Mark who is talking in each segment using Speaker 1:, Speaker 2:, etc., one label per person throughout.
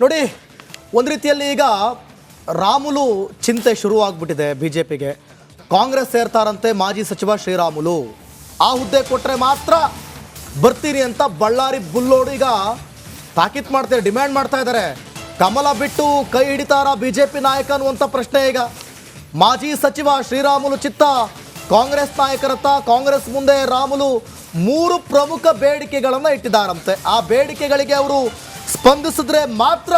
Speaker 1: ನೋಡಿ, ಒಂದು ರೀತಿಯಲ್ಲಿ ಈಗ ರಾಮುಲು ಚಿಂತೆ ಶುರುವಾಗ್ಬಿಟ್ಟಿದೆ ಬಿಜೆಪಿಗೆ. ಕಾಂಗ್ರೆಸ್ ಸೇರ್ತಾರಂತೆ ಮಾಜಿ ಸಚಿವ ಶ್ರೀರಾಮುಲು. ಆ ಹುದ್ದೆ ಕೊಟ್ಟರೆ ಮಾತ್ರ ಬರ್ತೀನಿ ಅಂತ ಬಳ್ಳಾರಿ ಬುಲ್ಲೋಡು ಈಗ ತಾಕೀತ್ ಮಾಡ್ತಾರೆ, ಡಿಮ್ಯಾಂಡ್ ಮಾಡ್ತಾ ಇದ್ದಾರೆ. ಕಮಲ ಬಿಟ್ಟು ಕೈ ಹಿಡಿತಾರ ಬಿಜೆಪಿ ನಾಯಕ ಅನ್ನುವಂಥ ಪ್ರಶ್ನೆ ಈಗ. ಮಾಜಿ ಸಚಿವ ಶ್ರೀರಾಮುಲು ಚಿತ್ತ ಕಾಂಗ್ರೆಸ್ ನಾಯಕರತ್ತ. ಕಾಂಗ್ರೆಸ್ ಮುಂದೆ ರಾಮುಲು 3 ಪ್ರಮುಖ ಬೇಡಿಕೆಗಳನ್ನು ಇಟ್ಟಿದ್ದಾರಂತೆ. ಆ ಬೇಡಿಕೆಗಳಿಗೆ ಅವರು ಸ್ಪಂದಿಸಿದ್ರೆ ಮಾತ್ರ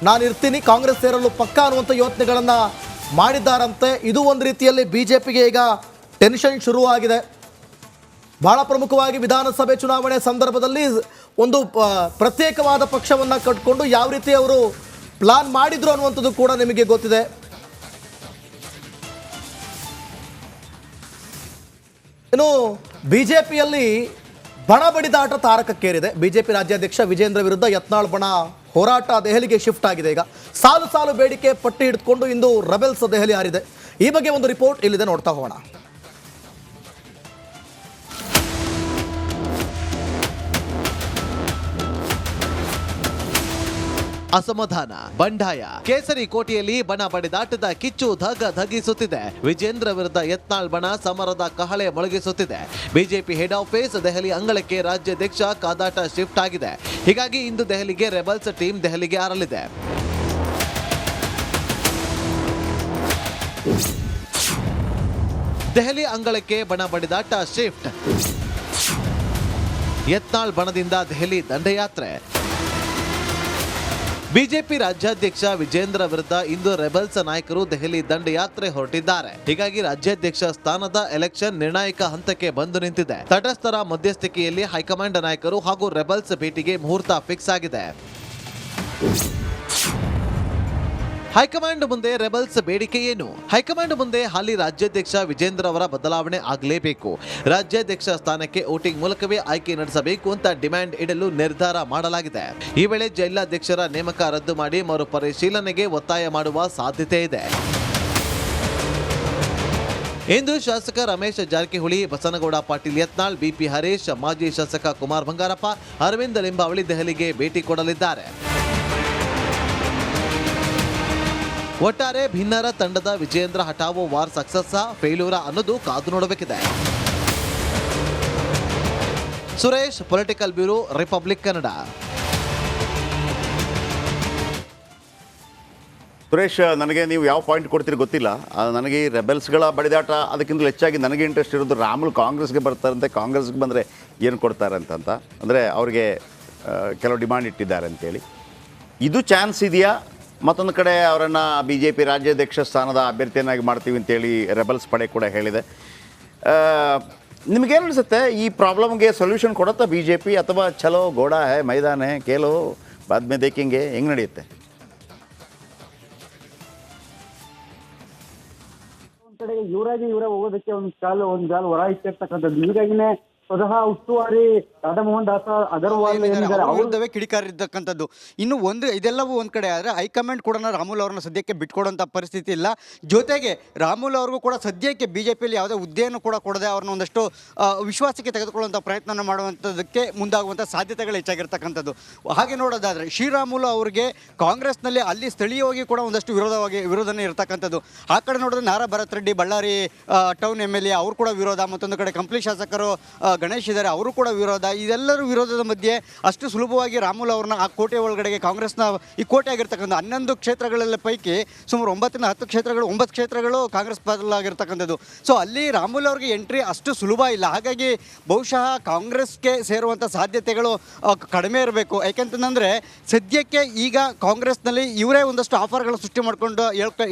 Speaker 1: ನಾನು ಇರ್ತೀನಿ, ಕಾಂಗ್ರೆಸ್ ಸೇರಲು ಪಕ್ಕ ಅನ್ನುವಂಥ ಯೋಚನೆಗಳನ್ನು ಮಾಡಿದ್ದಾರಂತೆ. ಇದು ಒಂದು ರೀತಿಯಲ್ಲಿ ಬಿಜೆಪಿಗೆ ಈಗ ಟೆನ್ಷನ್ ಶುರುವಾಗಿದೆ. ಬಹಳ ಪ್ರಮುಖವಾಗಿ ವಿಧಾನಸಭೆ ಚುನಾವಣೆ ಸಂದರ್ಭದಲ್ಲಿ ಒಂದು ಪ್ರತ್ಯೇಕವಾದ ಪಕ್ಷವನ್ನು ಕಟ್ಟಿಕೊಂಡು ಯಾವ ರೀತಿ ಅವರು ಪ್ಲಾನ್ ಮಾಡಿದ್ರು ಅನ್ನುವಂಥದ್ದು ಕೂಡ ನಿಮಗೆ ಗೊತ್ತಿದೆ. ಇನ್ನು ಬಿಜೆಪಿಯಲ್ಲಿ ಬಣ ಬಡಿದಾಟ ತಾರಕಕ್ಕೇರಿದೆ. ಬಿಜೆಪಿ ರಾಜ್ಯಾಧ್ಯಕ್ಷ ವಿಜೇಂದ್ರ ವಿರುದ್ಧ ಯತ್ನಾಳ್ ಬಣ ಹೋರಾಟ ದೆಹಲಿಗೆ ಶಿಫ್ಟ್ ಆಗಿದೆ. ಈಗ ಸಾಲು ಸಾಲು ಬೇಡಿಕೆ ಪಟ್ಟಿ ಹಿಡಿದುಕೊಂಡು ಇಂದು ರೆಬೆಲ್ಸ್ ದೆಹಲಿ ಹಾರಿದೆ. ಈ ಬಗ್ಗೆ ಒಂದು ರಿಪೋರ್ಟ್ ಇಲ್ಲಿದೆ, ನೋಡ್ತಾ ಹೋಗೋಣ.
Speaker 2: ಅಸಮಾಧಾನ, ಬಂಡಾಯ, ಕೇಸರಿ ಕೋಟೆಯಲ್ಲಿ ಬಣ ಬಡಿದಾಟದ ಕಿಚ್ಚು ಧಗಿಸುತ್ತಿದೆ. ವಿಜೇಂದ್ರ ವಿರುದ್ಧ ಯತ್ನಾಳ್ ಬಣ ಸಮರದ ಕಹಳೆ ಮೊಳಗಿಸುತ್ತಿದೆ. ಬಿಜೆಪಿ ಹೆಡ್ ಆಫೀಸ್ ದೆಹಲಿ ಅಂಗಳಕ್ಕೆ ರಾಜ್ಯಾಧ್ಯಕ್ಷ ಕಾದಾಟ ಶಿಫ್ಟ್ ಆಗಿದೆ. ಹೀಗಾಗಿ ಇಂದು ದೆಹಲಿಗೆ ರೆಬಲ್ಸ್ ಟೀಮ್ ದೆಹಲಿಗೆ ಹಾರಲಿದೆ. ದೆಹಲಿ ಅಂಗಳಕ್ಕೆ ಬಣ ಬಡಿದಾಟ ಶಿಫ್ಟ್. ಯತ್ನಾಳ್ ಬಣದಿಂದ ದೆಹಲಿ ದಂಡಯಾತ್ರೆ. ಬಿಜೆಪಿ ರಾಜ್ಯಾಧ್ಯಕ್ಷ ವಿಜೇಂದ್ರ ವಿರುದ್ಧ ಇಂದು ರೆಬಲ್ಸ್ ನಾಯಕರು ದೆಹಲಿ ದಂಡಯಾತ್ರೆ ಹೊರಟಿದ್ದಾರೆ. ಹೀಗಾಗಿ ರಾಜ್ಯಾಧ್ಯಕ್ಷ ಸ್ಥಾನದ ಎಲೆಕ್ಷನ್ ನಿರ್ಣಾಯಕ ಹಂತಕ್ಕೆ ಬಂದು ನಿಂತಿದೆ. ತಟಸ್ಥರ ಮಧ್ಯಸ್ಥಿಕೆಯಲ್ಲಿ ಹೈಕಮಾಂಡ್ ನಾಯಕರು ಹಾಗೂ ರೆಬಲ್ಸ್ ಭೇಟಿಗೆ ಮುಹೂರ್ತ ಫಿಕ್ಸ್ ಆಗಿದೆ. ಹೈಕಮಾಂಡ್ ಮುಂದೆ ರೆಬಲ್ಸ್ ಬೇಡಿಕೆ ಏನು? ಹೈಕಮಾಂಡ್ ಮುಂದೆ ಹಾಲಿ ರಾಜ್ಯಾಧ್ಯಕ್ಷ ವಿಜೇಂದ್ರ ಅವರ ಬದಲಾವಣೆ ಆಗಲೇಬೇಕು. ರಾಜ್ಯಾಧ್ಯಕ್ಷ ಸ್ಥಾನಕ್ಕೆ ವೋಟಿಂಗ್ ಮೂಲಕವೇ ಆಯ್ಕೆ ನಡೆಸಬೇಕು ಅಂತ ಡಿಮ್ಯಾಂಡ್ ಇಡಲು ನಿರ್ಧಾರ ಮಾಡಲಾಗಿದೆ. ಈ ವೇಳೆ ಜಿಲ್ಲಾಧ್ಯಕ್ಷರ ನೇಮಕ ರದ್ದು ಮಾಡಿ ಮರುಪರಿಶೀಲನೆಗೆ ಒತ್ತಾಯ ಮಾಡುವ ಸಾಧ್ಯತೆ ಇದೆ. ಇಂದು ಶಾಸಕ ರಮೇಶ್ ಜಾರಕಿಹೊಳಿ, ಬಸನಗೌಡ ಪಾಟೀಲ್ ಯತ್ನಾಳ್, ಬಿಪಿ ಹರೀಶ್, ಮಾಜಿ ಶಾಸಕ ಕುಮಾರ್ ಬಂಗಾರಪ್ಪ, ಅರವಿಂದ್ ಲಿಂಬಾವಳಿ ದೆಹಲಿಗೆ ಭೇಟಿ ಕೊಡಲಿದ್ದಾರೆ. ಒಟ್ಟಾರೆ ಭಿನ್ನರ ತಂಡದ ವಿಜೇಂದ್ರ ಹಠಾವೋ ವಾರ್ ಸಕ್ಸಸ್ ಫೇಲ್ಯೂರ ಅನ್ನೋದು ಕಾದು ನೋಡಬೇಕಿದೆ. Suresh, political bureau, Republic Kannada.
Speaker 3: Suresh, ನನಗೆ ನೀವು ಯಾವ ಪಾಯಿಂಟ್ ಕೊಡ್ತೀರಿ ಗೊತ್ತಿಲ್ಲ. ನನಗೆ ಈ ರೆಬೆಲ್ಸ್ಗಳ ಬಡಿದಾಟ ಅದಕ್ಕಿಂತ ಹೆಚ್ಚಾಗಿ ನನಗೆ ಇಂಟ್ರೆಸ್ಟ್ ಇರೋದು ರಾಮುಲು ಕಾಂಗ್ರೆಸ್ಗೆ ಬರ್ತಾರಂತೆ, ಕಾಂಗ್ರೆಸ್ಗೆ ಬಂದರೆ ಏನು ಕೊಡ್ತಾರೆ ಅಂತ. ಅಂದರೆ ಅವ್ರಿಗೆ ಕೆಲವು ಡಿಮಾಂಡ್ ಇಟ್ಟಿದ್ದಾರೆ ಅಂತೇಳಿ. ಇದು ಚಾನ್ಸ್ ಇದೆಯಾ? ಮತ್ತೊಂದು ಕಡೆ ಅವರನ್ನು BJP ರಾಜ್ಯಾಧ್ಯಕ್ಷ ಸ್ಥಾನದ ಅಭ್ಯರ್ಥಿಯನ್ನಾಗಿ ಮಾಡ್ತೀವಿ ಅಂತೇಳಿ ರೆಬಲ್ಸ್ ಪಡೆ ಕೂಡ ಹೇಳಿದೆ. ನಿಮಗೇನು ಅನಿಸುತ್ತೆ, ಈ ಪ್ರಾಬ್ಲಮ್ಗೆ ಸೊಲ್ಯೂಷನ್ ಕೊಡುತ್ತಾ BJP, ಅಥವಾ ಚಲೋ ಗೋಡಾ ಹೇ ಮೈದಾನ ಹೇ ಕೇಲೋ ಬಾದ್ ಮೇ ದೇಖೆಂಗೆ, ಹೆಂಗೆ ನಡೆಯುತ್ತೆ?
Speaker 4: ಒಂದು ಕಡೆಗೆ ಇವರೇ ಹೋಗೋದಕ್ಕೆ ಒಂದು ಕಾಲು ಹೊರ ಇಟ್ಟಿರ್ತಕ್ಕಂಥದ್ದು. ಹೀಗಾಗಿನೇ ಸ್ವತಃ ಉಸ್ತುವಾರಿ ರಾಧಾಮೋಹನ್ ದಾಸ್ ಅಗರ್ವಾಲ್
Speaker 5: ವಿರುದ್ಧವೇ ಕಿಡಿಕಾರಿರ್ತಕ್ಕಂಥದ್ದು. ಇನ್ನು ಇದೆಲ್ಲವೂ ಒಂದು ಕಡೆ ಆದರೆ ಹೈಕಮಾಂಡ್ ಕೂಡ ರಾಮುಲು ಅವ್ರನ್ನ ಸದ್ಯಕ್ಕೆ ಬಿಟ್ಕೊಡೋಂಥ ಪರಿಸ್ಥಿತಿ ಇಲ್ಲ. ಜೊತೆಗೆ ರಾಮುಲು ಅವ್ರಿಗೂ ಕೂಡ ಸದ್ಯಕ್ಕೆ BJPಯಲ್ಲಿ ಯಾವುದೇ ಹುದ್ದೆಯನ್ನು ಕೂಡ ಕೊಡದೆ ಅವ್ರನ್ನ ಒಂದಷ್ಟು ವಿಶ್ವಾಸಕ್ಕೆ ತೆಗೆದುಕೊಳ್ಳುವಂಥ ಪ್ರಯತ್ನ ಮಾಡುವಂಥದ್ದಕ್ಕೆ ಮುಂದಾಗುವಂಥ ಸಾಧ್ಯತೆಗಳು ಹೆಚ್ಚಾಗಿರ್ತಕ್ಕಂಥದ್ದು. ಹಾಗೆ ನೋಡೋದಾದರೆ ಶ್ರೀರಾಮುಲು ಅವ್ರಿಗೆ ಕಾಂಗ್ರೆಸ್ನಲ್ಲಿ ಅಲ್ಲಿ ಸ್ಥಳೀಯವಾಗಿ ಕೂಡ ಒಂದಷ್ಟು ವಿರೋಧನೇ ಇರತಕ್ಕಂಥದ್ದು. ಆ ಕಡೆ ನೋಡಿದ್ರೆ ನಾರಾ ಭರತ್ ರೆಡ್ಡಿ ಬಳ್ಳಾರಿ ಟೌನ್ MLA ಅವರು ಕೂಡ ವಿರೋಧ, ಮತ್ತೊಂದು ಕಡೆ ಕಂಪ್ಲಿ ಶಾಸಕರು ಗಣೇಶ್ ಇದ್ದಾರೆ, ಅವರು ಕೂಡ ವಿರೋಧ. ಇದೆಲ್ಲರೂ ವಿರೋಧದ ಮಧ್ಯೆ ಅಷ್ಟು ಸುಲಭವಾಗಿ ರಾಮುಲು ಅವ್ರನ್ನ ಆ ಕೋಟೆ ಒಳಗಡೆಗೆ ಕಾಂಗ್ರೆಸ್ನ ಈ ಕೋಟೆ ಆಗಿರ್ತಕ್ಕಂಥ 11 ಕ್ಷೇತ್ರಗಳೆಲ್ಲ ಪೈಕಿ ಸುಮಾರು 9 ಕ್ಷೇತ್ರಗಳು 9 ಕ್ಷೇತ್ರಗಳು ಕಾಂಗ್ರೆಸ್ ಪಾಲಾಗಿರ್ತಕ್ಕಂಥದ್ದು. ಸೊ ಅಲ್ಲಿ ರಾಮುಲು ಅವ್ರಿಗೆ ಎಂಟ್ರಿ ಅಷ್ಟು ಸುಲಭ ಇಲ್ಲ. ಹಾಗಾಗಿ ಬಹುಶಃ ಕಾಂಗ್ರೆಸ್ಗೆ ಸೇರುವಂಥ ಸಾಧ್ಯತೆಗಳು ಕಡಿಮೆ ಇರಬೇಕು. ಯಾಕೆಂತಂದರೆ ಸದ್ಯಕ್ಕೆ ಈಗ ಕಾಂಗ್ರೆಸ್ನಲ್ಲಿ ಇವರೇ ಒಂದಷ್ಟು ಆಫರ್ಗಳು ಸೃಷ್ಟಿ ಮಾಡಿಕೊಂಡು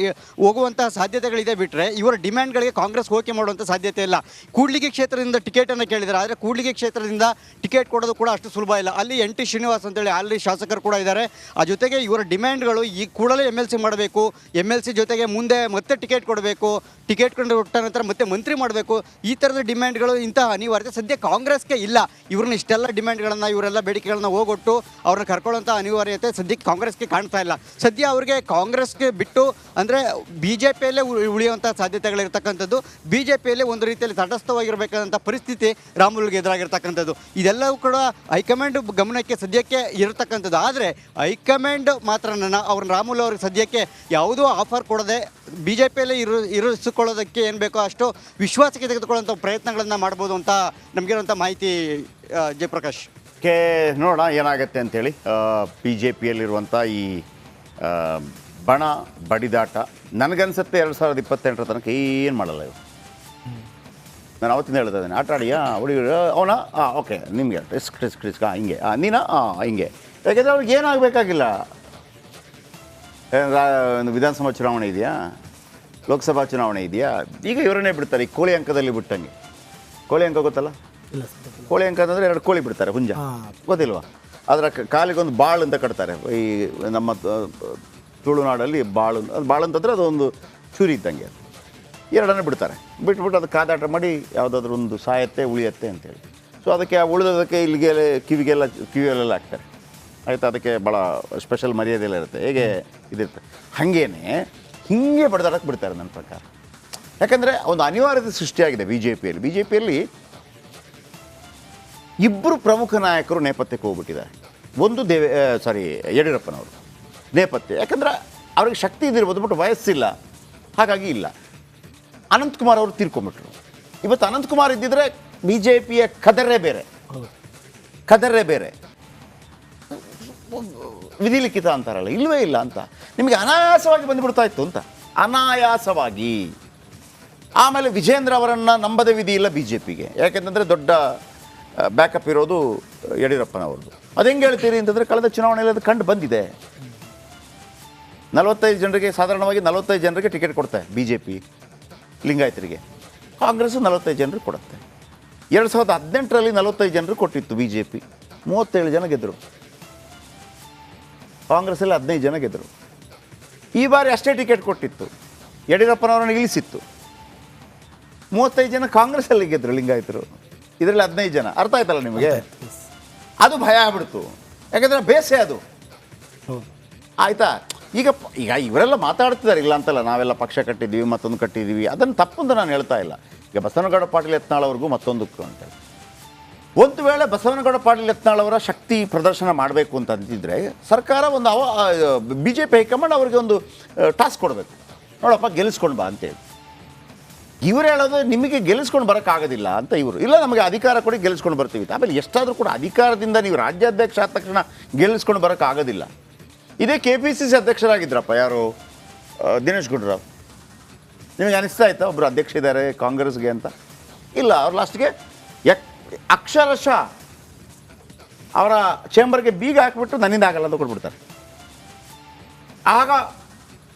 Speaker 5: ಹೋಗುವಂಥ ಸಾಧ್ಯತೆಗಳಿದೆ. ಬಿಟ್ಟರೆ ಇವರ ಡಿಮ್ಯಾಂಡ್ಗಳಿಗೆ ಕಾಂಗ್ರೆಸ್ ಓಕೆ ಮಾಡುವಂಥ ಸಾಧ್ಯತೆ ಇಲ್ಲ. ಕೂಡ್ಲಿಗಿ ಕ್ಷೇತ್ರದಿಂದ ಟಿಕೆಟನ್ನು ಕೇಳಿದ್ದಾರೆ, ಆದರೆ ಕೂಡ್ಲಿಗಿ ಕ್ಷೇತ್ರದಿಂದ ಟಿಕೆಟ್ ಕೊಡೋದು ಕೂಡ ಅಷ್ಟು ಸುಲಭ ಇಲ್ಲ. ಅಲ್ಲಿ NT ಶ್ರೀನಿವಾಸ್ ಅಂತೇಳಿ ಅಲ್ಲಿ ಶಾಸಕರು ಕೂಡ ಇದ್ದಾರೆ. ಆ ಜೊತೆಗೆ ಇವರ ಡಿಮ್ಯಾಂಡ್ಗಳು ಈ ಕೂಡಲೇ MLC ಮಾಡಬೇಕು, MLC ಜೊತೆಗೆ ಮುಂದೆ ಮತ್ತೆ ಟಿಕೆಟ್ ಕೊಡಬೇಕು, ಟಿಕೆಟ್ ಕೊಟ್ಟ ನಂತರ ಮತ್ತೆ ಮಂತ್ರಿ ಮಾಡಬೇಕು. ಈ ಥರದ ಡಿಮ್ಯಾಂಡ್ಗಳು ಇಂತಹ ಅನಿವಾರ್ಯತೆ ಸದ್ಯ ಕಾಂಗ್ರೆಸ್ಗೆ ಇಲ್ಲ. ಇವ್ರನ್ನ ಇಷ್ಟೆಲ್ಲ ಡಿಮ್ಯಾಂಡ್ಗಳನ್ನು ಇವರೆಲ್ಲ ಬೇಡಿಕೆಗಳನ್ನ ಹೋಗೊಟ್ಟು ಅವ್ರನ್ನ ಕರ್ಕೊಳ್ಳೋಂಥ ಅನಿವಾರ್ಯತೆ ಸದ್ಯಕ್ಕೆ ಕಾಂಗ್ರೆಸ್ಗೆ ಕಾಣ್ತಾ ಇಲ್ಲ. ಸದ್ಯ ಅವ್ರಿಗೆ ಕಾಂಗ್ರೆಸ್ಗೆ ಬಿಟ್ಟು ಅಂದರೆ BJPಯಲ್ಲೇ ಉಳಿಯುವಂಥ ಸಾಧ್ಯತೆಗಳಿರ್ತಕ್ಕಂಥದ್ದು. BJPಯಲ್ಲಿ ಒಂದು ರೀತಿಯಲ್ಲಿ ತಟಸ್ಥವಾಗಿರಬೇಕಾದಂಥ ಪರಿಸ್ಥಿತಿ ರಾಮುಲುಗೆ ಎದುರಾಗಿರ್ತಕ್ಕಂಥದ್ದು. ಇದೆಲ್ಲವೂ ಕೂಡ ಹೈಕಮಾಂಡ್ ಗಮನಕ್ಕೆ ಸದ್ಯಕ್ಕೆ ಇರತಕ್ಕಂಥದ್ದು. ಆದರೆ ಹೈಕಮಾಂಡ್ ಮಾತ್ರ ಅವ್ರನ್ನ ರಾಮುಲು ಅವ್ರಿಗೆ ಸದ್ಯಕ್ಕೆ ಯಾವುದೋ ಆಫರ್ ಕೊಡದೆ ಬಿ ಜೆ ಪಿಯಲ್ಲಿ ಇರಿಸಿಕೊಳ್ಳೋದಕ್ಕೆ ಏನು ಬೇಕೋ ಅಷ್ಟು ವಿಶ್ವಾಸಕ್ಕೆ ತೆಗೆದುಕೊಳ್ಳುವಂಥ ಪ್ರಯತ್ನಗಳನ್ನು ಮಾಡ್ಬೋದು ಅಂತ ನಮಗಿರುವಂಥ ಮಾಹಿತಿ. ಜಯಪ್ರಕಾಶ್
Speaker 3: ನೋಡೋಣ ಏನಾಗುತ್ತೆ ಅಂತೇಳಿ. ಬಿ ಜೆ ಪಿಯಲ್ಲಿರುವಂಥ ಈ ಬಣ ಬಡಿದಾಟ ನನಗನ್ಸುತ್ತೆ 2028 ತನಕ ಏನು ಮಾಡಲ್ಲ ಇವರು. ನಾನು ಅವತ್ತಿಂದ ಹೇಳ್ತಾ ಇದ್ದೇನೆ, ಆಟ ಆಡಿಯಾ ಹುಡುಗರು ಅವನ ಓಕೆ ನಿಮಗೆ ರಿಸ್ಕ್ ಹಿಂಗೆ ನೀನಾ ಹಿಂಗೆ. ಯಾಕೆಂದರೆ ಅವ್ರಿಗೆ ಏನಾಗಬೇಕಾಗಿಲ್ಲ. ವಿಧಾನಸಭಾ ಚುನಾವಣೆ ಇದೆಯಾ, ಲೋಕಸಭಾ ಚುನಾವಣೆ ಇದೆಯಾ, ಈಗ ಇವರನ್ನೇ ಬಿಡ್ತಾರೆ. ಈ ಕೋಳಿ ಅಂಕದಲ್ಲಿ ಬಿಟ್ಟಂಗೆ. ಕೋಳಿ ಅಂಕ ಗೊತ್ತಲ್ಲ? ಕೋಳಿ ಅಂಕ ಅಂತಂದರೆ 2 ಕೋಳಿ ಬಿಡ್ತಾರೆ, ಹುಂಜ ಗೊತ್ತಿಲ್ವಾ? ಅದರ ಕಾಲಿಗೊಂದು ಬಾಳು ಅಂತ ಕಟ್ತಾರೆ. ಈ ನಮ್ಮ ತುಳುನಾಡಲ್ಲಿ ಬಾಳು ಅಂತಂದರೆ ಅದೊಂದು ಚೂರಿ ಇದ್ದಂಗೆ. ಅದು 2 ಬಿಡ್ತಾರೆ. ಬಿಟ್ಬಿಟ್ಟು ಅದು ಕಾದಾಟ ಮಾಡಿ ಯಾವುದಾದ್ರೂ ಒಂದು ಸಾಯತ್ತೆ ಉಳಿಯತ್ತೆ ಅಂತೇಳಿ. ಸೊ ಅದಕ್ಕೆ ಉಳಿದೋದಕ್ಕೆ ಇಲ್ಲಿಗೆ ಕಿವಿಯಲ್ಲೆಲ್ಲ ಹಾಕ್ತಾರೆ. ಆಯಿತು, ಅದಕ್ಕೆ ಭಾಳ ಸ್ಪೆಷಲ್ ಮರ್ಯಾದೆಲ್ಲ ಇರುತ್ತೆ. ಹೇಗೆ ಇದಿರುತ್ತೆ ಹಾಗೇನೆ ಹೀಗೆ ಬಡ್ದಾಡಕ್ಕೆ ಬಿಡ್ತಾರೆ ನನ್ನ ಪ್ರಕಾರ. ಯಾಕಂದರೆ ಒಂದು ಅನಿವಾರ್ಯತೆ ಸೃಷ್ಟಿಯಾಗಿದೆ ಬಿ ಜೆ ಪಿಯಲ್ಲಿ. ಇಬ್ಬರು ಪ್ರಮುಖ ನಾಯಕರು ನೇಪಥ್ಯಕ್ಕೆ ಹೋಗ್ಬಿಟ್ಟಿದ್ದಾರೆ. ಒಂದು ಯಡಿಯೂರಪ್ಪನವರು ನೇಪಥ್ಯ. ಯಾಕಂದರೆ ಅವ್ರಿಗೆ ಶಕ್ತಿ ಇದಿರ್ಬೋದು, ಬಟ್ ವಯಸ್ಸಿಲ್ಲ, ಹಾಗಾಗಿ ಇಲ್ಲ. ಅನಂತಕುಮಾರ್ ಅವರು ತೀರ್ಕೊಂಬಿಟ್ರು. ಇವತ್ತು ಅನಂತಕುಮಾರ್ ಇದ್ದಿದ್ರೆ ಬಿ ಜೆ ಪಿಯ ಕದರೇ ಬೇರೆ. ವಿಧಿಲಿಖಿತ ಅಂತಾರಲ್ಲ, ಇಲ್ಲವೇ ಇಲ್ಲ ಅಂತ ನಿಮಗೆ ಅನಾಯಾಸವಾಗಿ ಬಂದುಬಿಡ್ತಾ ಇತ್ತು ಅಂತ, ಅನಾಯಾಸವಾಗಿ. ಆಮೇಲೆ ವಿಜೇಂದ್ರ ಅವರನ್ನು ನಂಬದ ವಿಧಿ ಇಲ್ಲ ಬಿ ಜೆ ಪಿಗೆ. ಯಾಕೆಂತಂದರೆ ದೊಡ್ಡ ಬ್ಯಾಕಪ್ ಇರೋದು ಯಡಿಯೂರಪ್ಪನವ್ರದ್ದು. ಅದು ಹೆಂಗೆ ಹೇಳ್ತೀರಿ ಅಂತಂದರೆ, ಕಳೆದ ಚುನಾವಣೆಯಲ್ಲಿ ಅದು ಕಂಡು ಬಂದಿದೆ. 45 ಜನರಿಗೆ, ಸಾಧಾರಣವಾಗಿ 45 ಜನರಿಗೆ ಟಿಕೆಟ್ ಕೊಡ್ತಾರೆ ಬಿ ಜೆ ಪಿ, ಲಿಂಗಾಯತರಿಗೆ. ಕಾಂಗ್ರೆಸ್ಸು 45 ಜನರಿಗೆ ಕೊಡುತ್ತೆ. 2018ರಲ್ಲಿ 45 ಜನರು ಕೊಟ್ಟಿತ್ತು ಬಿ ಜೆ ಪಿ, 37 ಜನ ಗೆದ್ದರು. ಕಾಂಗ್ರೆಸ್ಸಲ್ಲಿ 15 ಜನ ಗೆದ್ದರು. ಈ ಬಾರಿ ಅಷ್ಟೇ ಟಿಕೆಟ್ ಕೊಟ್ಟಿತ್ತು, ಯಡಿಯೂರಪ್ಪನವರನ್ನು ಇಳಿಸಿತ್ತು. 35 ಜನ ಕಾಂಗ್ರೆಸ್ಸಲ್ಲಿ ಗೆದ್ದರು ಲಿಂಗಾಯತರು, ಇದರಲ್ಲಿ 15 ಜನ. ಅರ್ಥ ಆಯ್ತಲ್ಲ ನಿಮಗೆ? ಅದು ಭಯ ಆಗ್ಬಿಡ್ತು. ಯಾಕಂದರೆ ಬೇಸೆ ಅದು. ಆಯಿತಾ? ಈಗ ಇವರೆಲ್ಲ ಮಾತಾಡ್ತಿದ್ದಾರೆ, ಇಲ್ಲ ಅಂತಲ್ಲ, ನಾವೆಲ್ಲ ಪಕ್ಷ ಕಟ್ಟಿದ್ದೀವಿ, ಮತ್ತೊಂದು ಕಟ್ಟಿದ್ದೀವಿ, ಅದನ್ನು ತಪ್ಪು ಅಂತ ನಾನು ಹೇಳ್ತಾ ಇಲ್ಲ. ಈಗ ಬಸವನಗೌಡ ಪಾಟೀಲ್ ಯತ್ನಾಳ್ ಅವ್ರಿಗೂ ಮತ್ತೊಂದಕ್ಕೂ ಅಂತೇಳಿ, ಒಂದು ವೇಳೆ ಬಸವನಗೌಡ ಪಾಟೀಲ್ ಯತ್ನಾಳ್ ಅವರ ಶಕ್ತಿ ಪ್ರದರ್ಶನ ಮಾಡಬೇಕು ಅಂತ ಅಂತಿದ್ರೆ ಸರ್ಕಾರ ಒಂದು ಬಿ ಜೆ ಪಿ ಹೈಕಮಾಂಡ್ ಅವ್ರಿಗೆ ಒಂದು ಟಾಸ್ಕ್ ಕೊಡಬೇಕು. ನೋಡಪ್ಪ ಗೆಲ್ಲಿಸ್ಕೊಂಡು ಬಾ ಅಂತೇಳಿ. ಇವರು ಹೇಳೋದು ನಿಮಗೆ ಗೆಲ್ಲಿಸ್ಕೊಂಡು ಬರೋಕ್ಕಾಗೋದಿಲ್ಲ ಅಂತ. ಇವರು ಇಲ್ಲ, ನಮಗೆ ಅಧಿಕಾರ ಕೊಡಿ ಗೆಲ್ಲಿಸ್ಕೊಂಡು ಬರ್ತೀವಿ. ಆಮೇಲೆ ಎಷ್ಟಾದರೂ ಕೂಡ ಅಧಿಕಾರದಿಂದ ನೀವು ರಾಜ್ಯಾಧ್ಯಕ್ಷ ಆದ ತಕ್ಷಣ ಗೆಲ್ಲಿಸ್ಕೊಂಡು ಬರೋಕ್ಕಾಗೋದಿಲ್ಲ. ಇದೇ KPCC ಅಧ್ಯಕ್ಷರಾಗಿದ್ರಪ್ಪ ಯಾರು, ದಿನೇಶ್ ಗುಂಡೂರಾವ್. ನಿಮಗೆ ಅನಿಸ್ತಾ ಆಯ್ತಾ ಒಬ್ಬರು ಅಧ್ಯಕ್ಷ ಇದ್ದಾರೆ ಕಾಂಗ್ರೆಸ್ಗೆ ಅಂತ? ಇಲ್ಲ, ಅವ್ರು ಲಾಸ್ಟ್ಗೆ ಅಕ್ಷರಶಃ ಅವರ ಚೇಂಬರ್ಗೆ ಬೀಗ ಹಾಕಿಬಿಟ್ಟು ನನ್ನಿಂದ ಆಗಲ್ಲ ಅಂತ ಕೊಟ್ಬಿಡ್ತಾರೆ. ಆಗ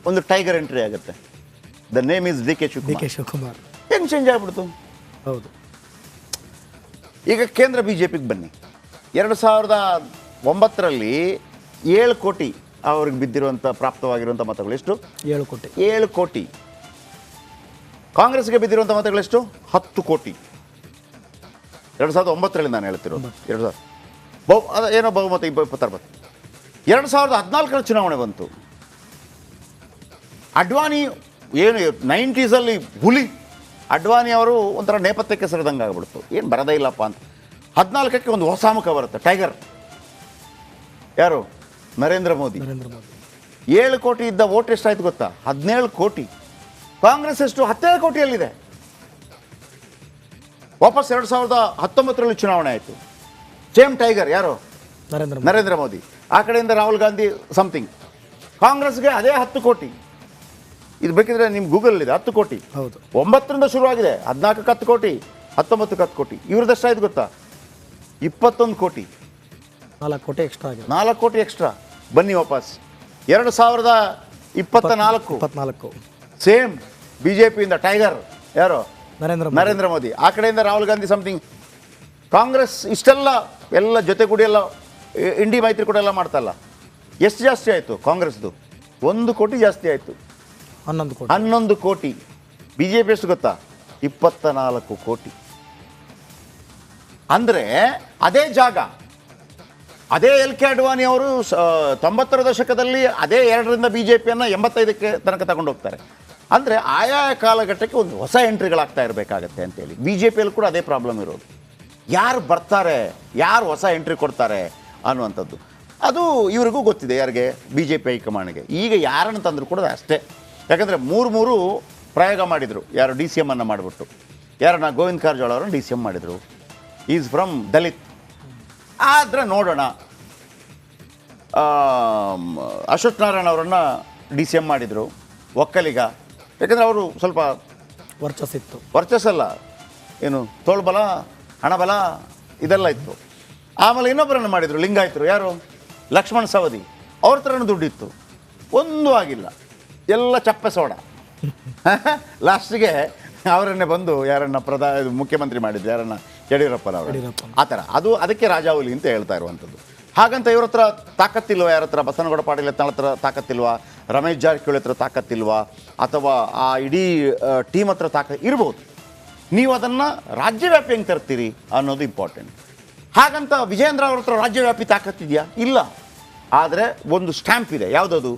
Speaker 3: ಒಂದು ಟೈಗರ್ ಎಂಟ್ರಿ ಆಗುತ್ತೆ. The name is D K Shivakumar. ಹೆಂಗೆ ಚೇಂಜ್ ಆಗಿಬಿಡ್ತು?
Speaker 1: ಹೌದು.
Speaker 3: ಈಗ ಕೇಂದ್ರ ಬಿ ಜೆ ಪಿಗೆ ಬನ್ನಿ. 2009ರಲ್ಲಿ 7 ಕೋಟಿ ಅವ್ರಿಗೆ ಬಿದ್ದಿರುವಂಥ ಪ್ರಾಪ್ತವಾಗಿರುವಂಥ ಮತಗಳು ಎಷ್ಟು? 7 ಕೋಟಿ. ಕಾಂಗ್ರೆಸ್ಗೆ ಬಿದ್ದಿರುವಂಥ ಮತಗಳೆಷ್ಟು? 10 ಕೋಟಿ. 2009ರಲ್ಲಿ ನಾನು ಹೇಳ್ತಿರೋದು. ಏನೋ ಬಹುಮತ 26. 2014ರ ಚುನಾವಣೆ ಬಂತು. ಅಡ್ವಾಣಿ ಏನು 90sಲ್ಲಿ ಹುಲಿ ಅಡ್ವಾಣಿ ಅವರು ಒಂಥರ ನೇಪಥ್ಯಕ್ಕೆ ಸರಿದಂಗೆ ಆಗಿಬಿಡ್ತು. ಏನು ಬರೋದೇ ಇಲ್ಲಪ್ಪ ಅಂತ. 14ಕ್ಕೆ ಒಂದು ಹೊಸ ಮುಖ ಬರುತ್ತೆ, ಟೈಗರ್. ಯಾರು? ನರೇಂದ್ರ ಮೋದಿ. 7 ಕೋಟಿ ಇದ್ದ ವೋಟ್ ಎಷ್ಟಾಯ್ತು ಗೊತ್ತಾ? 17 ಕೋಟಿ. ಕಾಂಗ್ರೆಸ್ ಎಷ್ಟು? 17 ಕೋಟಿಯಲ್ಲಿದೆ. ವಾಪಸ್ 2019ರಲ್ಲಿ ಚುನಾವಣೆ ಆಯಿತು. ಸೇಮ್ ಟೈಗರ್ ಯಾರು? ನರೇಂದ್ರ ಮೋದಿ. ಆ ಕಡೆಯಿಂದ ರಾಹುಲ್ ಗಾಂಧಿ ಸಮಥಿಂಗ್. ಕಾಂಗ್ರೆಸ್ಗೆ ಅದೇ 10 ಕೋಟಿ. ಇದು ಬೇಕಿದ್ರೆ ನಿಮ್ಮ ಗೂಗಲಲ್ಲಿದೆ, 10 ಕೋಟಿ.
Speaker 1: ಹೌದು.
Speaker 3: 9ರಿಂದ ಶುರುವಾಗಿದೆ. 14ಕ್ಕೆ 10 ಕೋಟಿ, 19ಕ್ಕೆ 10 ಕೋಟಿ. ಇವ್ರದ್ದೆಷ್ಟಾಯ್ತು ಗೊತ್ತಾ? 21 ಕೋಟಿ.
Speaker 1: 4 ಕೋಟಿ ಎಕ್ಸ್ಟ್ರಾ ಆಗಿದೆ.
Speaker 3: 4 ಕೋಟಿ ಎಕ್ಸ್ಟ್ರಾ. ಬನ್ನಿ ವಾಪಸ್ 2024 ಸೇಮ್ ಬಿ ಜೆ ಪಿಯಿಂದ ಟೈಗರ್ ಯಾರು? ನರೇಂದ್ರ ಮೋದಿ. ಆ ಕಡೆಯಿಂದ ರಾಹುಲ್ ಗಾಂಧಿ ಸಮಥಿಂಗ್. ಕಾಂಗ್ರೆಸ್ ಇಷ್ಟೆಲ್ಲ ಎಲ್ಲ ಜೊತೆಗೂಡಿ ಎಲ್ಲ ಇಂಡಿ ಮೈತ್ರಿ ಕೂಡ ಎಲ್ಲ ಮಾಡ್ತಲ್ಲ. ಎಷ್ಟು ಜಾಸ್ತಿ ಆಯಿತು ಕಾಂಗ್ರೆಸ್ದು? 1 ಕೋಟಿ ಜಾಸ್ತಿ ಆಯಿತು. 11 ಕೋಟಿ. ಬಿ ಜೆ ಪಿ ಎಷ್ಟು ಗೊತ್ತಾ? 24 ಕೋಟಿ. ಅಂದರೆ ಅದೇ ಜಾಗ, ಅದೇ ಎಲ್ ಕೆ ಅಡ್ವಾಣಿ ಅವರು 90ರ ದಶಕದಲ್ಲಿ ಅದೇ 2ರಿಂದ ಬಿ ಜೆ ಪಿಯನ್ನು 85ಕ್ಕೆ ತನಕ ತಗೊಂಡು ಹೋಗ್ತಾರೆ. ಅಂದರೆ ಆಯಾ ಕಾಲಘಟ್ಟಕ್ಕೆ ಒಂದು ಹೊಸ ಎಂಟ್ರಿಗಳಾಗ್ತಾ ಇರಬೇಕಾಗತ್ತೆ ಅಂತೇಳಿ. ಬಿ ಜೆ ಪಿಯಲ್ಲಿ ಕೂಡ ಅದೇ ಪ್ರಾಬ್ಲಮ್ ಇರೋದು. ಯಾರು ಬರ್ತಾರೆ, ಯಾರು ಹೊಸ ಎಂಟ್ರಿ ಕೊಡ್ತಾರೆ ಅನ್ನುವಂಥದ್ದು ಅದು ಇವ್ರಿಗೂ ಗೊತ್ತಿದೆ, ಯಾರಿಗೆ, ಬಿ ಜೆ ಪಿ ಹೈಕಮಾಂಡ್ಗೆ. ಈಗ ಯಾರನ್ನು ತಂದರೂ ಕೂಡ ಅಷ್ಟೇ. ಯಾಕಂದರೆ ಮೂರು ಪ್ರಯೋಗ ಮಾಡಿದರು. ಯಾರು ಡಿ ಸಿ ಎಮ್ಮನ್ನು ಮಾಡಿಬಿಟ್ಟು, ಯಾರನ್ನ ಗೋವಿಂದ ಕಾರಜೋಳ ಅವರನ್ನು ಡಿ ಸಿ ಎಮ್ ಮಾಡಿದರು. Is from Dalit. ಆದರೆ ನೋಡೋಣ, ಅಶ್ವಥ್ ನಾರಾಯಣ ಅವರನ್ನು ಡಿ ಸಿ ಎಮ್ ಮಾಡಿದರು, ಒಕ್ಕಲಿಗ. ಯಾಕಂದರೆ ಅವರು ಸ್ವಲ್ಪ
Speaker 1: ವರ್ಚಸ್ಸಿತ್ತು.
Speaker 3: ವರ್ಚಸ್ಸಲ್ಲ, ಏನು ತೋಳ್ಬಲ, ಹಣಬಲ ಇದೆಲ್ಲ ಇತ್ತು. ಆಮೇಲೆ ಇನ್ನೊಬ್ಬರನ್ನು ಮಾಡಿದರು, ಲಿಂಗಾಯತರು. ಯಾರು, ಲಕ್ಷ್ಮಣ್ ಸವದಿ. ಅವ್ರ ಥರನೂ ದುಡ್ಡಿತ್ತು. ಒಂದೂ ಆಗಿಲ್ಲ, ಎಲ್ಲ ಚಪ್ಪೆ ಸೋಡ. ಲಾಸ್ಟಿಗೆ ಅವರನ್ನೇ ಬಂದು ಯಾರನ್ನು ಮುಖ್ಯಮಂತ್ರಿ ಮಾಡಿದ್ರು, ಯಾರನ್ನು, ಯಡಿಯೂರಪ್ಪನವರು. ಆ ಥರ ಅದಕ್ಕೆ ರಾಜಾವಲಿ ಅಂತ ಹೇಳ್ತಾ ಇರುವಂಥದ್ದು. ಹಾಗಂತ ಇವ್ರ ಹತ್ರ ತಾಕತ್ತಿಲ್ವಾ? ಯಾರ ಹತ್ರ, ಬಸನಗೌಡ ಪಾಟೀಲ್ ಹತ್ರ ತಾಕತ್ತಿಲ್ವಾ? ರಮೇಶ್ ಜಾರಕಿಹೊಳಿ ಹತ್ರ ತಾಕತ್ತಿಲ್ವಾ? ಅಥವಾ ಆ ಇಡೀ ಟೀಮ್ ಹತ್ರ ಇರ್ಬೋದು. ನೀವು ಅದನ್ನು ರಾಜ್ಯವ್ಯಾಪಿ ಹೆಂಗೆ ತರ್ತೀರಿ ಅನ್ನೋದು ಇಂಪಾರ್ಟೆಂಟ್. ಹಾಗಂತ ವಿಜೇಂದ್ರ ಅವ್ರ ಹತ್ರ ರಾಜ್ಯವ್ಯಾಪಿ ತಾಕತ್ತಿದೆಯಾ? ಇಲ್ಲ. ಆದರೆ ಒಂದು ಸ್ಟ್ಯಾಂಪ್ ಇದೆ. ಯಾವುದದು?